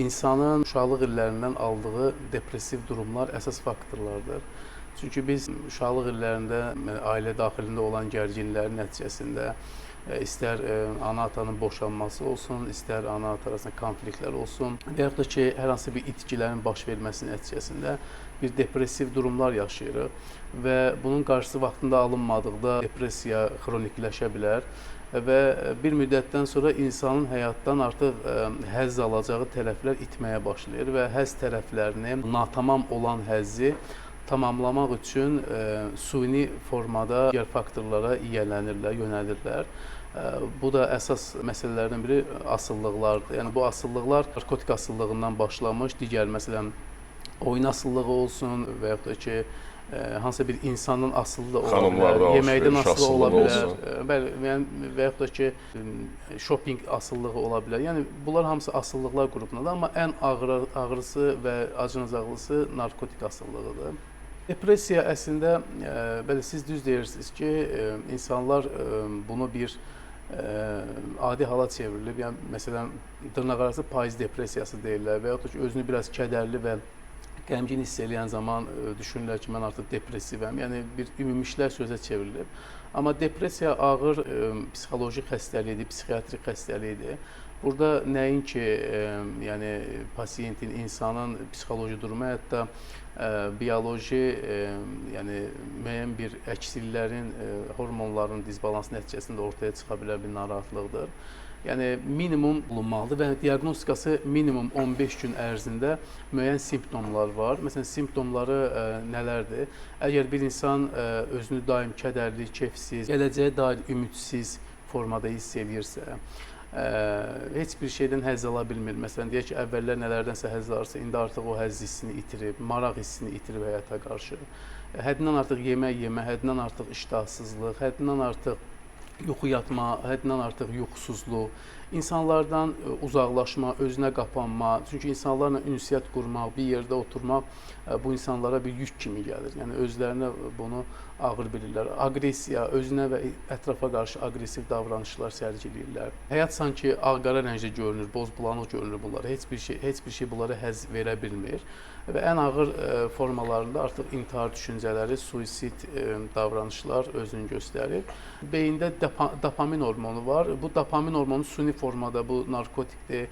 İnsanın uşaqlıq illərindən aldığı depressiv durumlar əsas faktorlardır. Çünki biz uşaqlıq illərində ailə daxilində olan gərginliklərin nəticəsində istər ana-atanın boşanması olsun, istər ana-ata arasında konfliktlər olsun və yaxud da ki, hər hansı bir itkilərin baş verməsi nəticəsində bir depressiv durumlar yaşayırıq və bunun qarşısı vaxtında alınmadıqda depressiya xronikləşə bilər və bir müddətdən sonra insanın həyatdan artıq həzz alacağı tərəflər itməyə başlayır və həzz tərəflərini, natamam olan həzzi tamamlamaq üçün süni formada digər faktorlara yiyələnirlər, yönəlirlər. Bu da əsas məsələlərdən biri asılılıqlardır. Yəni bu asılılıqlar narkotik asıllığından başlamış, digər məsələn oyun asılılığı olsun və yaxud da ki, hansısa bir insanın asılılığı ola bilər, yeməkdən asılı ola bilər, bəli, yəni və yaxud da ki, shopping asılılığı ola bilər. Yəni bunlar hamısı asılılıqlar qrupundadır, amma ən ağrısı və acınacaqlısı narkotik asıllığıdır. Depressiya əslində, bəli, siz düz deyirsiniz ki, insanlar bunu bir adi hala çevrilib, yəni məsələn, dırnaqarası payız depressiyası deyirlər və yaxud da ki, özünü biraz kədərli və qəmgin hiss eləyən zaman düşünürlər ki, mən artıq depressivəm, yəni bir ümumiliklər sözə çevrilib. Amma depressiya ağır psixoloji xəstəlikdir, psixiatrik xəstəlikdir. Burada nəinki yəni pasiyentin, insanın psixoloji durumu, hətta bioloji, yəni müəyyən bir əksillərin, hormonların disbalansı nəticəsində ortaya çıxa bilər bir narahatlıqdır. Yəni minimum bulunmalıdır və diaqnostikası minimum 15 gün ərzində müəyyən simptomlar var. Məsələn, simptomları nələrdir? Əgər bir insan özünü daim kədərli, kefsiz, gələcəyə dair ümidsiz formada hiss edirsə, heç bir şeydən həzz ala bilmir. Məsələn, deyək ki, əvvəllər nələrdənsə həzz alırsa, indi artıq o həzz hissini itirib, maraq hissini itirib həyata qarşı. Həddindən artıq yemək yemə, həddindən artıq iştahsızlıq, həddindən artıq yuxu yatma, həddindən artıq yuxusuzluq, insanlardan uzaqlaşma, özünə qapanma. Çünki insanlarla ünsiyyət qurmaq, bir yerdə oturmaq bu insanlara bir yük kimi gəlir. Yəni özlərinə bunu ağır bilirlər. Aqressiya, özünə və ətrafa qarşı aqressiv davranışlar sərgiləyirlər. Həyat sanki ağ-qara rəngdə görünür, boz-bulanıq görünür bunlara. Heç bir şey bunlara həzz verə bilmir. Və ən ağır formalarında artıq intihar düşüncələri, suisid davranışlar özünü göstərir. Beyində dopamin hormonu var. Bu dopamin hormonu süni formada, bu narkotikdir,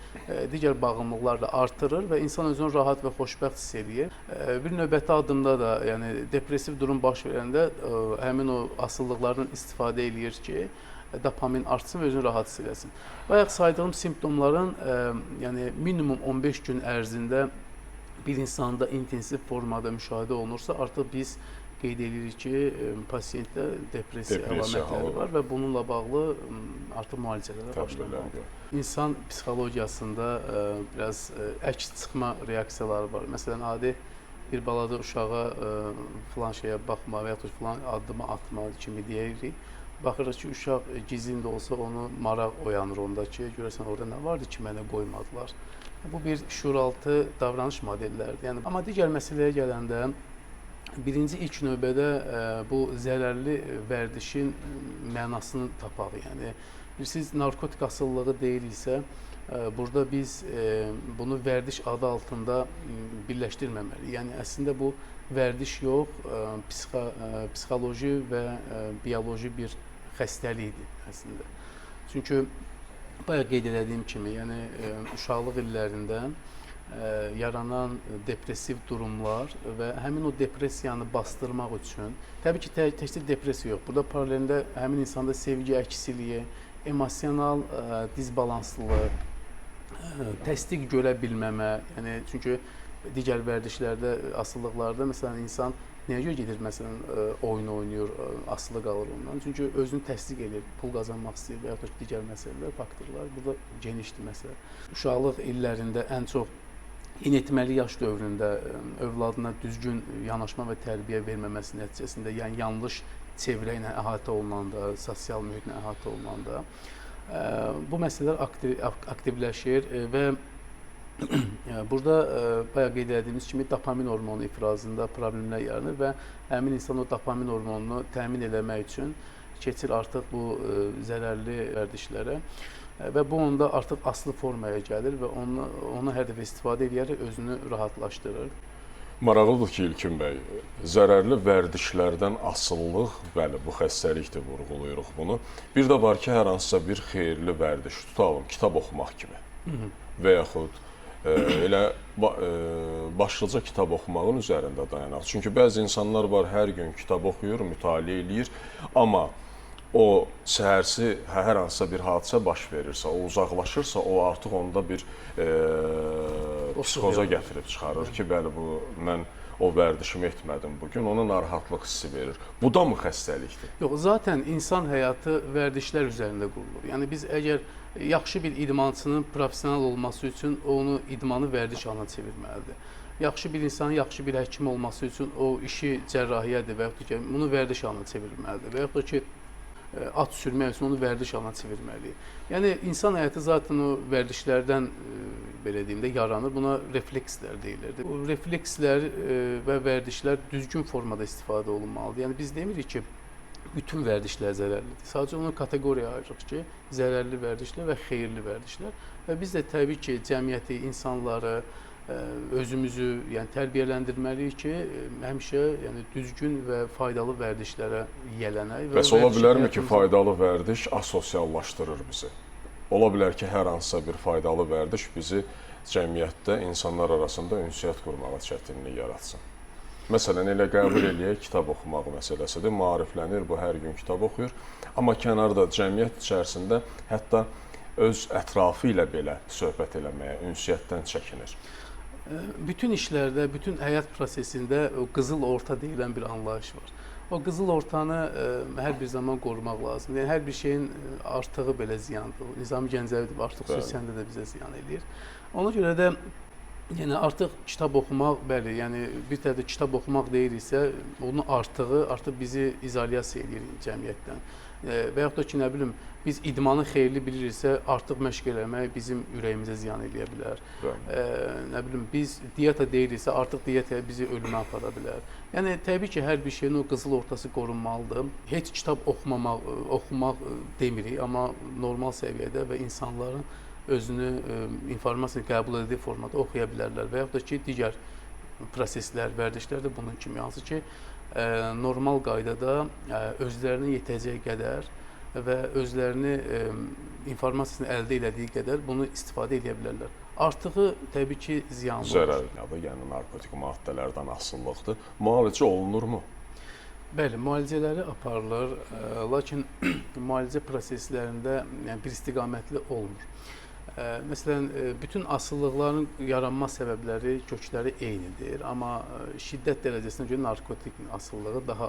digər bağımlılıqlarla artırır və insan özünü rahat və xoşbəxt hiss edir. Bir növbəti addımda da, yəni depressiv durum baş verəndə həmin o asılılıqlardan istifadə eləyir ki, dopamin artsın və özünü rahat hiss eləsin. Bayaq saydığım simptomların yəni minimum 15 gün ərzində bir insanda intensiv formada müşahidə olunursa, artıq biz qeyd edirik ki, pasiyentdə depressiya əlamətləri var və bununla bağlı artıq müalicələrə başlanmalıdır. İnsan psixologiyasında biraz əks çıxma reaksiyaları var. Məsələn, adi bir balada uşağa filan şeyə baxma və yaxud filan addımı atma kimi deyirik. Baxırıq ki, uşaq gizlin də olsa onu maraq oyanır onda ki, görəsən orada nə vardı ki, mənə qoymadılar. Bu bir şuuraltı davranış modelləridir. Yəni, amma digər məsələyə gələndə, birinci ilk növbədə bu zərərli vərdişin mənasını tapaq. Yəni, siz narkotik asılılığı deyiriksə, burada biz bunu vərdiş adı altında birləşdirməməliyik. Yəni, əslində bu vərdiş yox, psixoloji və bioloji bir xəstəlikdir əslində. Çünki bayaq qeyd edədiyim kimi, yəni uşaqlıq illərində yaranan depressiv durumlar və həmin o depressiyanı bastırmaq üçün, təbii ki, təkcə depressiya yox, burada paralelində həmin insanda sevgi əksiliyi, emosional disbalanslılıq, təsdiq görə bilməmə, yəni çünki digər vərdişlərdə, asılılıqlarda məsələn insan nəyə görə gedir, məsələn, oyun oynayır, asılı qalır ondan. Çünki özünü təsdiq edir, pul qazanmaq istəyir və yaxud digər məsələlər, faktorlar. Burada genişdir məsələ. Uşaqlıq illərində ən çox yeniyetməli yaş dövründə övladına düzgün yanaşma və tərbiyə verməməsi nəticəsində, yəni yanlış çevrə ilə əhatə olunanda, sosial mühitlə əhatə olunanda bu məsələlər aktivləşir və burada bayaq qeyd etdiyimiz kimi dopamin hormonu ifrazında problemlər yaranır və həmin insan o dopamin hormonunu təmin eləmək üçün keçir artıq bu zərərli vərdişlərə. və bu onda artıq aslı formaya gəlir və onu hər dəfə istifadə edərək özünü rahatlaşdırır. Maraqlıdır ki, İlkin bəy, zərərli vərdişlərdən asıllıq, bəli, bu xəstəlikdir, vurğulayırıq bunu. Bir də var ki, hər hansısa bir xeyirli vərdiş, tutalım, kitab oxumaq kimi və yaxud elə başlıca kitab oxumağın üzərində dayanaq. Çünki bəzi insanlar var, hər gün kitab oxuyur, mütaliə eləyir, amma o səhərsi hər hansısa bir hadisə baş verirsə, o uzaqlaşırsa, o artıq onda bir psixoza gətirib çıxarır ki, bəli, mən o vərdişimi etmədim bugün, ona narahatlıq hissi verir. Bu da mı xəstəlikdir? Yox, zaten insan həyatı vərdişlər üzərində qurulur. Yəni biz əgər yaxşı bir idmançının professional olması üçün onu idmanı vərdiş halına çevirməlidir. Yaxşı bir insanın yaxşı bir həkim olması üçün o işi cərrahiyyədir və yaxud da ki, bunu vərdiş halına çevirməlidir və yaxud da ki, at sürmək üçün onu vərdiş halına çevirməliyik. Yəni insan həyatı zaten o vərdişlərdən belə deyim də yaranır. Buna reflekslər deyilir. Bu reflekslər və vərdişlər düzgün formada istifadə olunmalıdır. Yəni biz demirik ki, bütün vərdişlər zərərlidir. Sadəcə onu kateqoriyaya ayırırıq ki, zərərli vərdişlər və xeyirli vərdişlər. Və biz də təbii ki, cəmiyyəti, insanları, özümüzü yəni tərbiyələndirməliyik ki, həmişə yəni düzgün və faydalı vərdişlərə yiyələnək. Bəs ola bilərmi ki, faydalı vərdiş asosiallaşdırır bizi? Ola bilər ki, hər hansısa bir faydalı vərdiş bizi cəmiyyətdə insanlar arasında ünsiyyət qurmağa çətinlik yaratsın. Məsələn, elə qəbul eləyək, kitab oxumaq məsələsidir, maariflənir, bu hər gün kitab oxuyur, amma kənarda cəmiyyət içərisində hətta öz ətrafı ilə belə söhbət eləməyə, ünsiyyətdən çəkinir. Bütün işlərdə, bütün həyat prosesində o qızıl orta deyilən bir anlayış var. O qızıl ortanı hər bir zaman qorumaq lazımdır. Yəni hər bir şeyin artığı belə ziyandır. Nizami Gəncəvi artıq xüsusiyyəndə də bizə ziyan eləyir. Ona görə də yəni artıq kitab oxumaq, bəli, yəni bir tərəfdə kitab oxumaq deyiriksə, onun artığı artıq bizi izolyasiya edir cəmiyyətdən. Və yaxud da ki, nə bilim, biz idmanı xeyirli biliriksə, artıq məşq eləmək bizim ürəyimizə ziyan eləyə bilər. Nə bilim, biz diyeta deyiriksə, artıq diyetaya bizi ölümə apara bilər. Yəni təbii ki, hər bir şeyin o qızıl ortası qorunmalıdır. Heç kitab oxumaq demirik, amma normal səviyyədə və insanların özünü informasiyanı qəbul etdiyi formada oxuya bilərlər və yaxud da ki, digər proseslər, vərdişlər də bunun kimi, hansı ki, normal qaydada özlərinə yetəcək qədər və özlərini informasiyasını əldə elədiyi qədər bunu istifadə edə bilərlər. Artığı təbii ki, ziyanlı olur. Zərərlidir, yəni narkotik maddələrdən asılılıqdır. Müalicə olunurmu? Bəli, müalicələri aparılır, lakin müalicə proseslərində yəni, bir istiqamətli olmur. Məsələn, bütün asılılıqların yaranma səbəbləri, kökləri eynidir, amma şiddət dərəcəsinə görə narkotik asılılığı daha,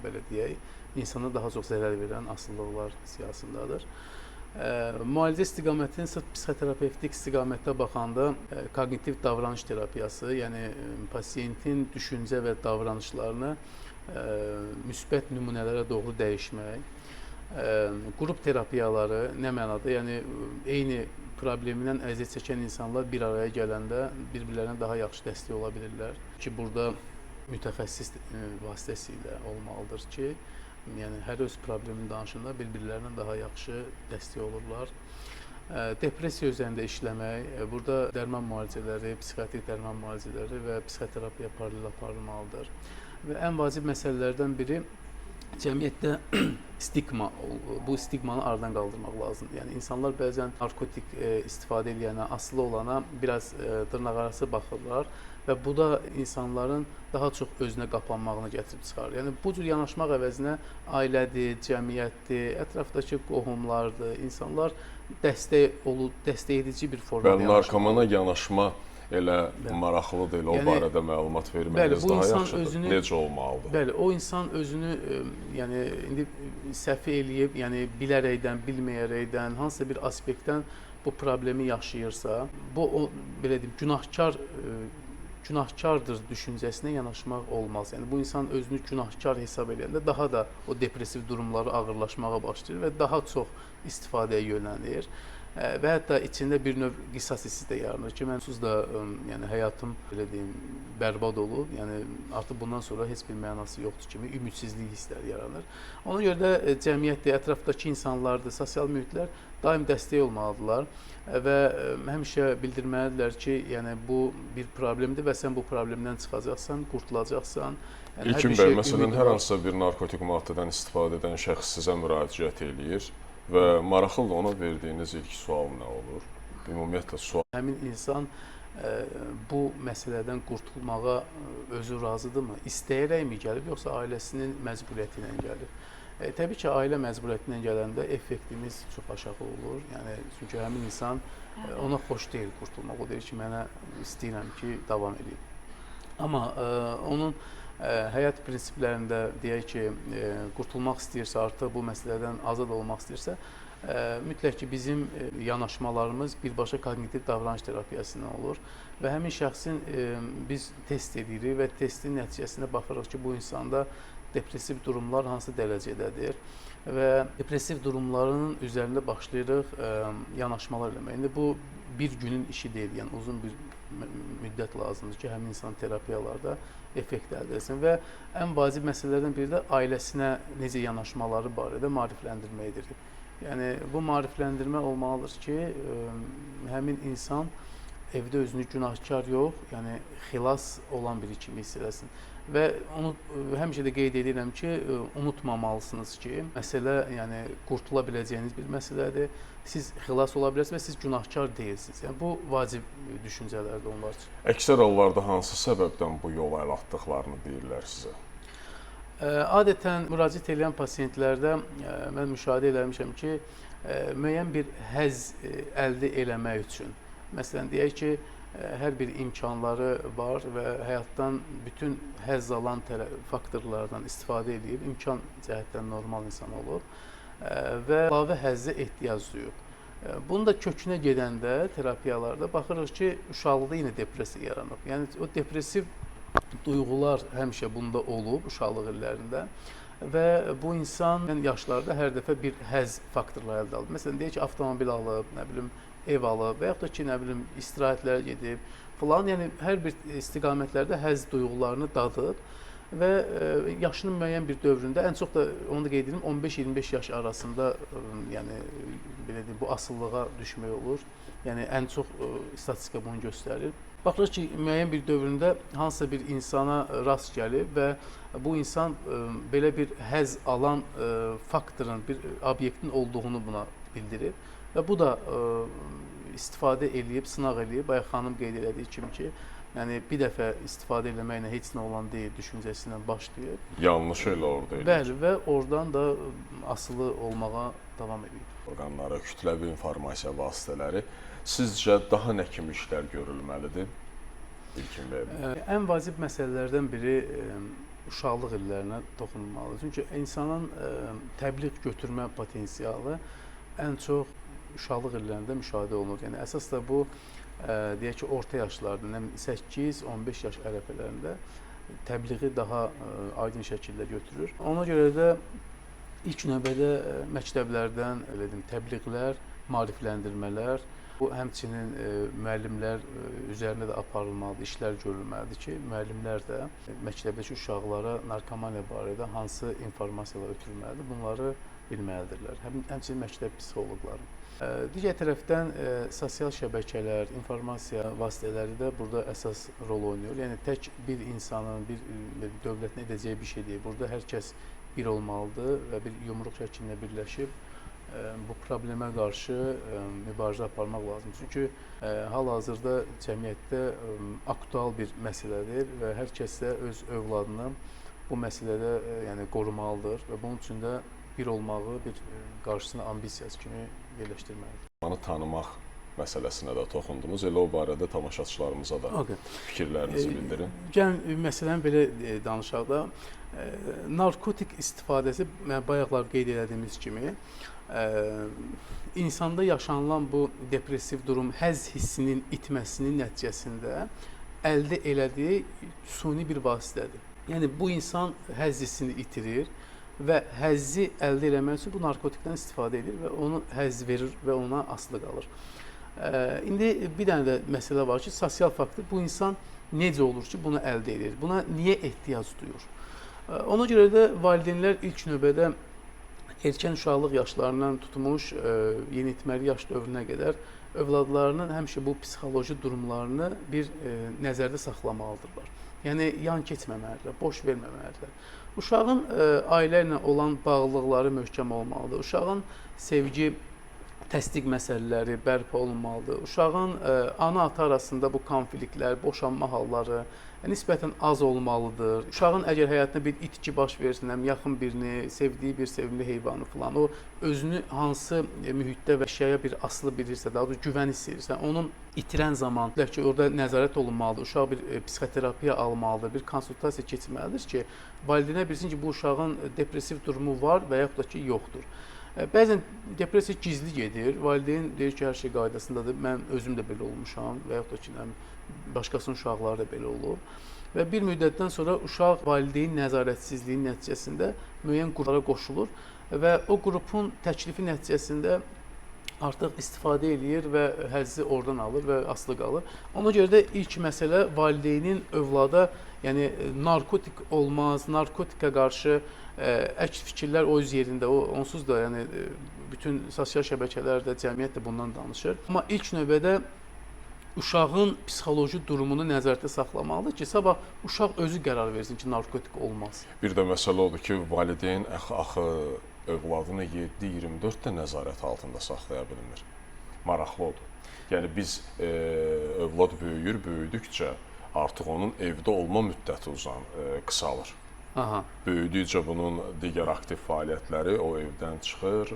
belə deyək, insana daha çox zərər verən asılılıqlar siyasındadır. Müalicə istiqamətinin sırf psixoterapevtik istiqamətdə baxanda kognitiv davranış terapiyası, yəni pasiyentin düşüncə və davranışlarını müsbət nümunələrə doğru dəyişmək, qrup terapiyaları nə mənada, yəni eyni problemindən əziyyət çəkən insanlar bir araya gələndə bir-birlərinə daha yaxşı dəstək ola bilirlər ki, burada mütəxəssis vasitəsilə olmalıdır ki, yəni hər öz problemini danışanda bir-birlərinə daha yaxşı dəstək olurlar. Depressiya üzərində işləmək, burada dərman müalicələri, psixiatrik dərman müalicələri və psixoterapiya paralel aparılmalıdır. Və ən vacib məsələlərdən biri cəmiyyətdə stigma, bu stigmanı aradan qaldırmaq lazımdır. Yəni insanlar bəzən narkotik istifadə edənə, asılı olana biraz dırnaqarası baxırlar və bu da insanların daha çox özünə qapanmağını gətirib çıxarır. Yəni bu cür yanaşmaq əvəzinə ailədir, cəmiyyətdir, ətrafdakı qohumlardır, insanlar dəstək edici bir formada yanaşmalıdır. Narkomana yanaşma elə maraqlıdır, elə o barədə məlumat verməyiniz daha yaxşıdır. Necə olmalıdır? Bəli, o insan özünü yəni indi səhv eləyib, yəni bilərəkdən, bilməyərəkdən, hansısa bir aspektdən bu problemi yaşayırsa, bu o belə deyim, günahkardır düşüncəsinə yanaşmaq olmaz. Yəni bu insan özünü günahkar hesab edəndə daha da o depressiv durumları ağırlaşmağa başlayır və daha çox istifadəyə yönəlir. və hətta içində bir növ qisas hissi də yaranır ki, mən onsuz da yəni həyatım belə deyim bərbad olub, yəni artıq bundan sonra heç bir mənası yoxdur kimi ümidsizlik hissləri yaranır. Ona görə də cəmiyyətdə, ətrafdakı insanlardır, sosial mühitlər daim dəstək olmalıdırlar və həmişə bildirməlidirlər ki, yəni bu bir problemdir və sən bu problemdən çıxacaqsan, qurtulacaqsan. Yəni, İlkin bəy, məsələn, hər hansısa bir narkotik maddədən istifadə edən şəxs sizə müraciət eləyir və maraqlıdır, ona verdiyiniz ilk sual nə olur? Ümumiyyətlə sual. Həmin insan bu məsələdən qurtulmağa özü razıdırmı? İstəyərəkmi gəlib, yoxsa ailəsinin məcburiyyəti ilə gəlib? Təbii ki, ailə məcburiyyəti ilə gələndə effektimiz çox aşağı olur. Yəni, çünki həmin insan ona xoş deyil qurtulmaq. O deyir ki, mənə istəyirəm ki, davam edeyim. Amma onun həyat prinsiplərində deyək ki, qurtulmaq istəyirsə, artıq bu məsələdən azad olmaq istəyirsə, mütləq ki, bizim yanaşmalarımız birbaşa kognitiv davranış terapiyasına olur və həmin şəxsin biz test edirik və testin nəticəsində baxırıq ki, bu insanda depressiv durumlar hansı dərəcədədir və depressiv durumların üzərində başlayırıq yanaşmalar eləmək. İndi bu bir günün işi deyil, yəni uzun bir müddət lazımdır ki, həmin insan terapiyalarda effekt əldə etsin və ən vacib məsələlərdən biri də ailəsinə necə yanaşmaları barədə maarifləndirməkdir. Yəni, bu maarifləndirmə olmalıdır ki, həmin insan evdə özünü günahkar yox, yəni xilas olan biri kimi hiss eləsin. Və onu həmişə də qeyd edirəm ki, unutmamalısınız ki, məsələ yəni qurtula biləcəyiniz bir məsələdir. Siz xilas ola bilərsiniz və siz günahkar deyilsiniz. Yəni bu vacib düşüncələrdir onlar üçün. Əksər hallarda hansı səbəbdən bu yola əl atdıqlarını deyirlər sizə? Adətən müraciət edən pasientlərdə mən müşahidə eləmişəm ki, müəyyən bir həzz əldə eləmək üçün, məsələn deyək ki, hər bir imkanları var və həyatdan bütün həzz alan faktorlardan istifadə edib, imkan cəhətdən normal insan olub və əlavə həzzə ehtiyac duyub. Bunun da kökünə gedəndə terapiyalarda baxırıq ki, uşaqlıqda yenə depressiya yaranıb. Yəni o depressiv duyğular həmişə bunda olub uşaqlıq illərində və bu insan yaşlarda hər dəfə bir həzz faktorları əldə alıb. Məsələn deyək ki, avtomobil alıb, nə bilim ev alıb və yaxud da ki, nə bilim istirahətlərə gedib falan, yəni hər bir istiqamətlərdə həzz duyğularını dadıb və yaşının müəyyən bir dövründə, ən çox da onu da qeyd edim, 15-25 yaş arasında yəni belə deyim, bu asılılığa düşmək olur. Yəni ən çox statistika bunu göstərir. Baxırıq ki, müəyyən bir dövründə hansısa bir insana rast gəlib və bu insan belə bir həzz alan faktorun, bir obyektin olduğunu buna bildirib və bu da istifadə eləyib, sınaq eləyib, bayaq xanım qeyd elədiyi kimi ki, yəni bir dəfə istifadə eləməklə heç nə olan deyil düşüncəsindən başlayıb. Yanlış elə orada eləyir. Bəli, və oradan da asılı olmağa davam edir. Orqanlara, kütləvi informasiya vasitələri sizcə daha nə kimi işlər görülməlidir? İlkin bəy. Ən vacib məsələlərdən biri uşaqlıq illərinə toxunulmalıdır. Çünki insanın təbliğ götürmə potensialı ən çox uşaqlıq illərində müşahidə olunur. Yəni əsas da bu deyək ki, orta yaşlarda, 8-15 yaş ərəfələrində təbliği daha aydın şəkildə götürür. Ona görə də ilk növbədə məktəblərdən elə deyim, təbliğlər, maarifləndirmələr, bu həmçinin müəllimlər üzərində də aparılmalıdır, işlər görülməlidir ki, müəllimlər də məktəbdəki uşaqlara narkomaniya barədə hansı informasiyalar ötürülməlidir, bunları bilməlidirlər. Həmçinin məktəb psixoloqları. Digər tərəfdən sosial şəbəkələr, informasiya vasitələri də burada əsas rol oynayır. Yəni tək bir insanın, bir dövlətin edəcəyi bir şey deyil. Burada hər kəs bir olmalıdır və bir yumruq şəklində birləşib bu problemə qarşı mübarizə aparmaq lazımdır. Çünki hal-hazırda cəmiyyətdə aktual bir məsələdir və hər kəs də öz övladını bu məsələdə yəni qorumalıdır və bunun üçün də bir olmağı, bir qarşısına ambisiyası kimi yerləşdirməlidir. Onu tanımaq məsələsinə də toxundunuz. Elə o barədə tamaşaçılarımıza da fikirlərinizi bildirin. Gəlin məsələni belə danışaq da, narkotik istifadəsi, bayaqlar qeyd etdiyimiz kimi, insanda yaşanılan bu depressiv durum, həzz hissinin itməsinin nəticəsində əldə elədiyi süni bir vasitədir. Yəni bu insan həzz hissini itirir və həzzi əldə etmək üçün bu narkotikdən istifadə edir və onu həzz verir və ona asılı qalır. İndi bir dənə də məsələ var ki, sosial faktor. Bu insan necə olur ki, bunu əldə edir? Buna niyə ehtiyac duyur? Ona görə də valideynlər ilk növbədə erkən uşaqlıq yaşlarından tutmuş yeniyetməli yaş dövrünə qədər övladlarının həmişə bu psixoloji durumlarını bir nəzərdə saxlamalıdırlar. Yəni yan keçməməlidirlər, boş verməməlidirlər. Uşağın ailə ilə olan bağlılıqları möhkəm olmalıdır. Uşağın sevgi, təsdiq məsələləri bərpa olunmalıdır. Uşağın ana-ata arasında bu konfliktlər, boşanma halları nisbətən az olmalıdır. Uşağın əgər həyatında bir itki baş versin, yaxın birini, sevdiyi bir sevimli heyvanı falan, o özünü hansı mühitdə və əşyaya bir asılı bilirsə, daha doğrusu güvən hiss edirsə, onun itirən zaman ki, orada nəzarət olunmalıdır. Uşaq bir psixoterapiya almalıdır, bir konsultasiya keçməlidir ki, valideynlər bilsin ki, bu uşağın depressiv durumu var və yaxud da ki, yoxdur. Bəzən depressiya gizli gedir. Valideyn deyir ki, hər şey qaydasındadır. Mən özüm də belə olmuşam və yaxud da ki, başqasının uşaqları da belə olur. Və bir müddətdən sonra uşaq valideyn nəzarətsizliyi nəticəsində müəyyən qruplara qoşulur və o qrupun təklifi nəticəsində artıq istifadə eləyir və həzzi oradan alır və asılı qalır. Ona görə də ilk məsələ valideynin övlada, yəni narkotik olmaz, narkotika qarşı əks fikirlər o öz yerində, onsuz da yəni bütün sosial şəbəkələr də, cəmiyyət də bundan danışır. Amma ilk növbədə uşağın psixoloji durumunu nəzərdə saxlamalıdır ki, sabah uşaq özü qərar versin ki, narkotik olmaz. Bir də məsələ odur ki, valideyn axı övladını 7-24 də nəzarət altında saxlaya bilmir. Maraqlı odur. Yəni biz övlad böyüdükcə artıq onun evdə olma müddəti qısalır. Aha. Böyüdükcə bunun digər aktiv fəaliyyətləri o evdən çıxır.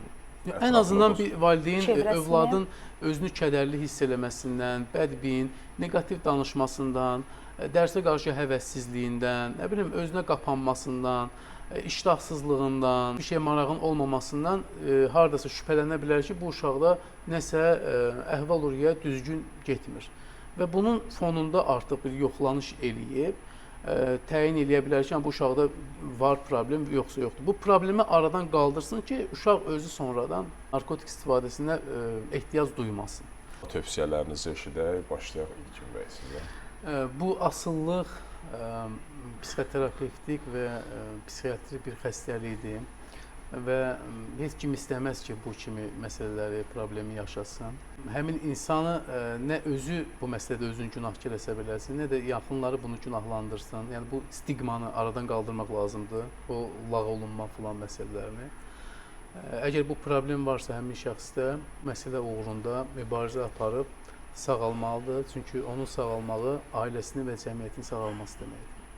Ən azından bir valideyn övladın özünü kədərli hiss eləməsindən, bədbin, neqativ danışmasından, dərsə qarşı həvəssizliyindən, nə bilim özünə qapanmasından, iştahsızlığından, bir şey marağın olmamasından hardasa şübhələnə bilər ki, bu uşaqda nəsə əhval-ruhiyyə düzgün getmir. Və bunun fonunda artıq bir yoxlanış eləyib, təyin eləyə bilər ki, bu uşaqda var problem, yoxsa yoxdur. Bu problemi aradan qaldırsın ki, uşaq özü sonradan narkotik istifadəsinə ehtiyac duymasın. Tövsiyələrinizi eşidək, başlayaq İlkin bəy sizə. Bu asıllıq psixoterapevtik və psixiatri bir xəstəlikdir və heç kim istəməz ki, bu kimi məsələləri, problemi yaşasın. Həmin insanı nə özü bu məsələdə özünü günahkar hesab eləsin, nə də yaxınları bunu günahlandırsın. Yəni bu stigmanı aradan qaldırmaq lazımdır, o lağ olunma filan məsələlərini. Əgər bu problem varsa həmin şəxsdə məsələ uğrunda mübarizə aparıb sağalmalıdır. Çünki onun sağalmağı ailəsinin və cəmiyyətin sağalması deməkdir.